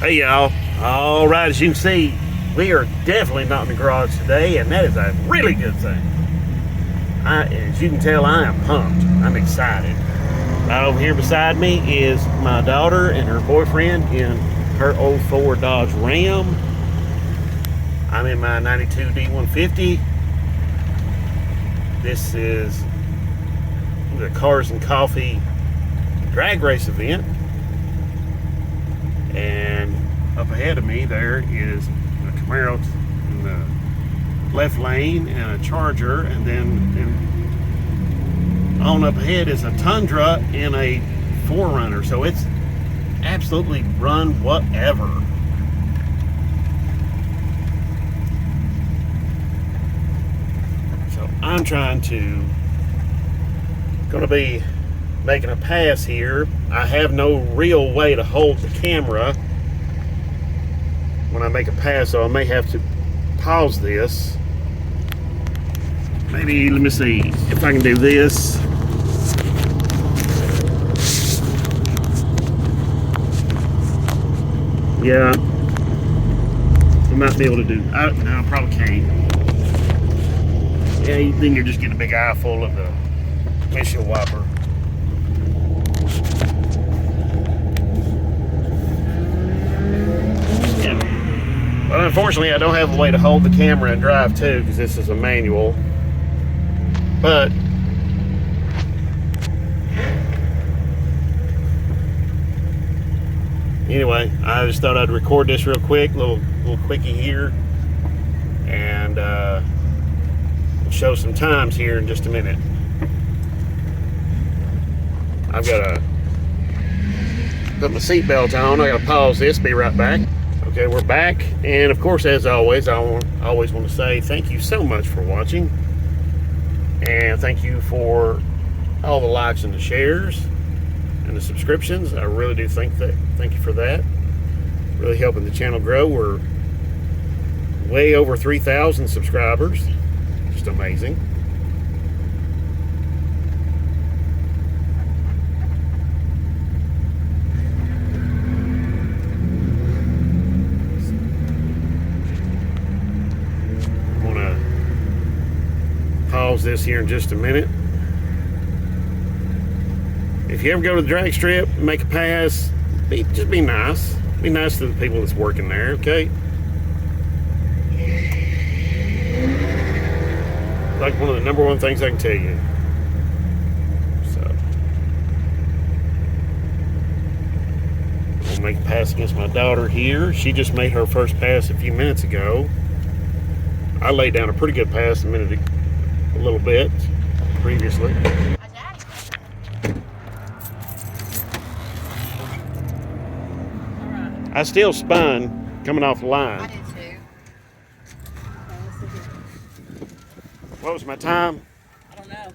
Hey y'all, alright, as you can see, we are definitely not in the garage today, and that is a really good thing. As you can tell, I am pumped. I'm excited. Right over here beside me is my daughter and her boyfriend in her old Ford Dodge Ram. I'm in my 92 D150. This is the Cars and Coffee drag race event. And up ahead of me there is a Camaro in the left lane and a Charger, and then on up ahead is a Tundra and a 4Runner. So it's absolutely run whatever. So I'm gonna be making a pass here. I have no real way to hold the camera when I make a pass, so I may have to pause this. Maybe, let me see if I can do this. Yeah, I might be able to do. No, I probably can't. Yeah, then you're just getting a big eye full of the windshield wiper. But unfortunately, I don't have a way to hold the camera and drive too, because this is a manual. But anyway, I just thought I'd record this real quick, little quickie here, and we'll show some times here in just a minute. I've got to put my seatbelt on. I got to pause this. Be right back. Okay, we're back, and of course, as always, I always want to say thank you so much for watching, and thank you for all the likes and the shares and the subscriptions. I really do thank you for that. Really helping the channel grow. We're way over 3,000 subscribers. Just amazing. Pause this here in just a minute. If you ever go to the drag strip, make a pass, just be nice. Be nice to the people that's working there, okay? Like one of the number one things I can tell you. So, I'll make a pass against my daughter here. She just made her first pass a few minutes ago. I laid down a pretty good pass a little bit previously. I still spun coming off the line. I did too. What was my time? I don't know.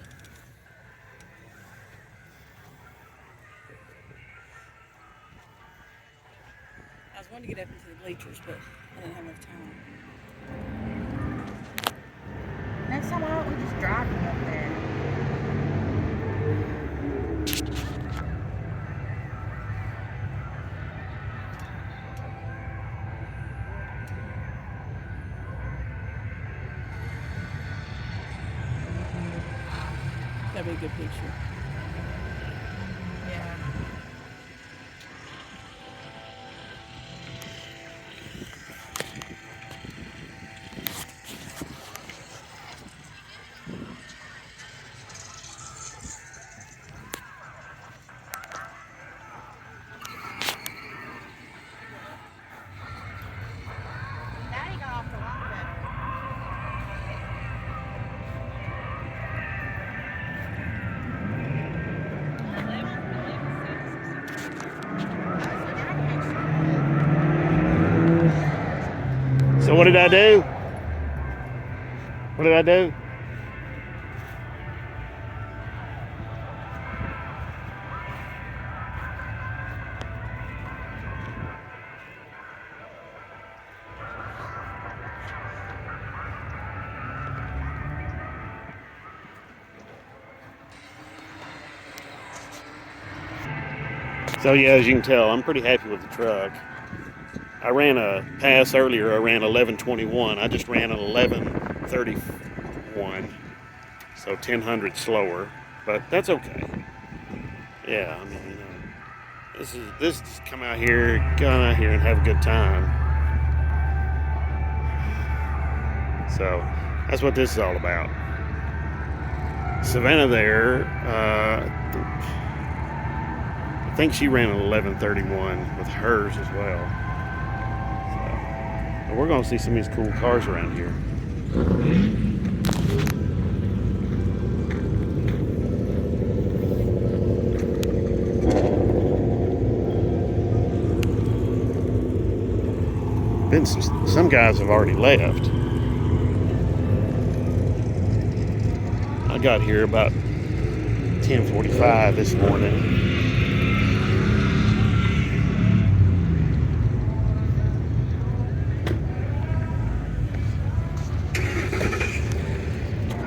I was wanting to get up into the bleachers, but I didn't have enough time. Next time, why don't we just drive them up there? That'd be a good picture. Yeah. Daddy got off the line better. So what did I do? What did I do? So yeah, as you can tell, I'm pretty happy with the truck. I ran a pass earlier. I ran 11:21. I just ran an 11:31, so 10 slower, but that's okay. Yeah, I mean, you know, this is come out here and have a good time. So that's what this is all about. Savannah there, I think she ran an 11:31 with hers as well. So we're going to see some of these cool cars around here. Some guys have already left. I got here about 10:45 this morning.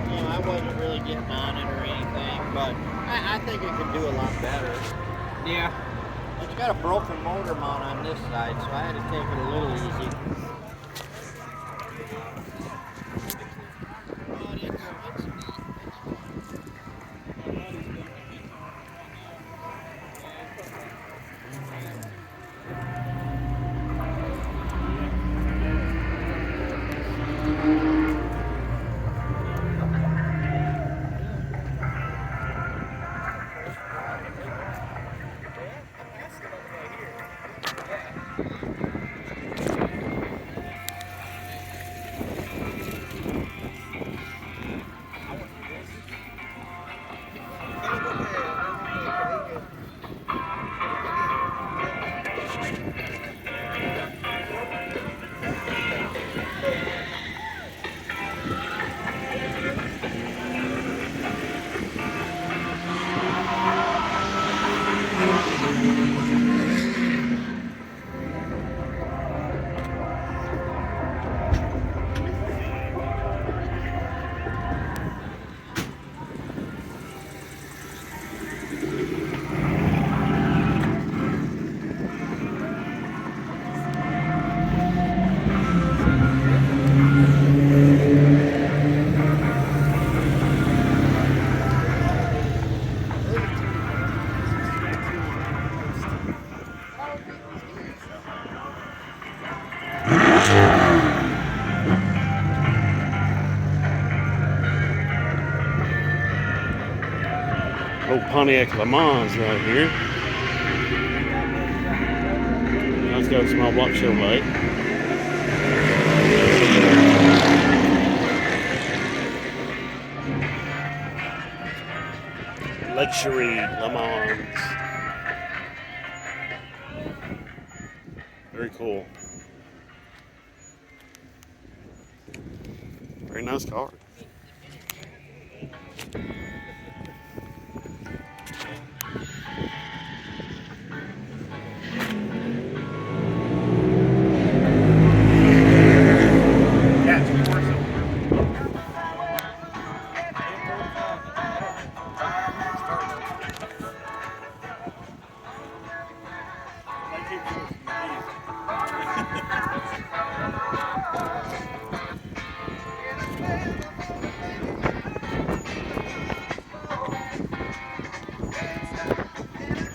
I wasn't really getting on it or anything, but I think it could do a lot better. Yeah. It's got a broken motor mount on this side, so I had to take it a little easy. Old Pontiac Le Mans right here. Let's go small block Chevrolet. Luxury Le Mans. Very cool. Very nice car.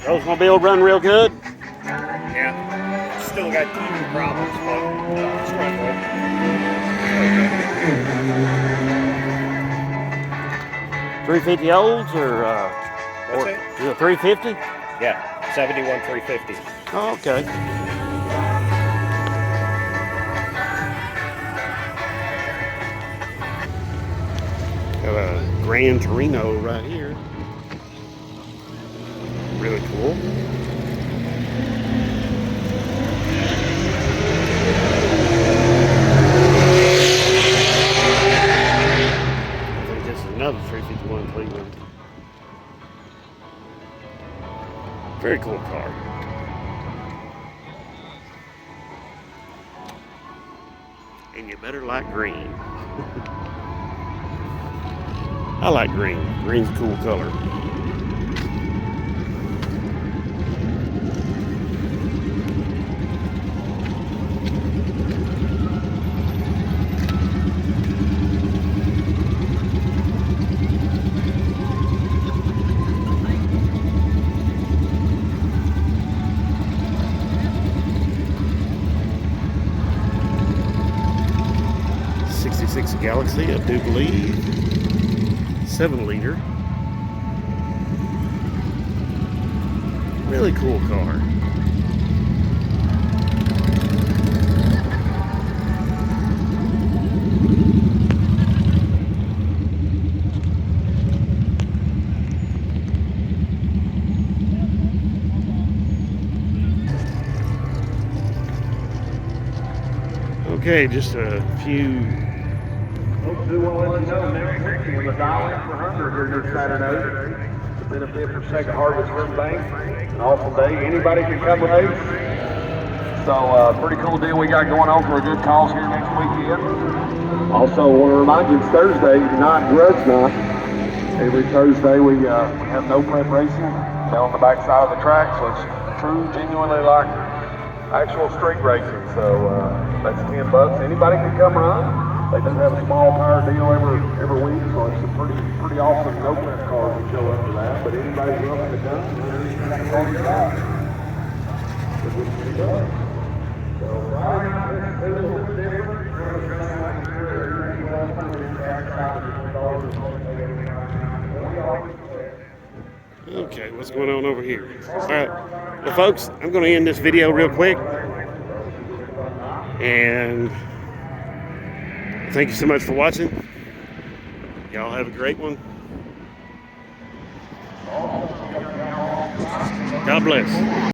Oldsmobile run real good? Yeah. Still got teething problems, but it's running good. 350 olds or What's it? is it 350? Yeah, 71 350. Oh, okay. Got a Gran Torino right here. Really cool. I think this is another 351 Cleveland. Very cool car. And you better like green. I like green. Green's a cool color. Galaxy, I do believe. 7-liter. Really cool car. Okay, just a few. Folks do want to let you know next weekend with a dial-in for Hunter here this Saturday. The benefit for Second Harvest Room Bank. An awesome day. Anybody can come race. So pretty cool deal we got going on for a good cause here next weekend. Also want to remind you it's Thursday, not grudge night. Every Thursday we have no prep racing down on the back side of the track, so it's true, genuinely like actual street racing. So that's $10. Anybody can come run. They do have a small tire deal every week, so it's a pretty awesome no prep cars that show up for that. But anybody's welcome to come. That's all you got. So Okay, what's going on over here? All right, well, folks, I'm going to end this video real quick. And thank you so much for watching. Y'all have a great one. God bless.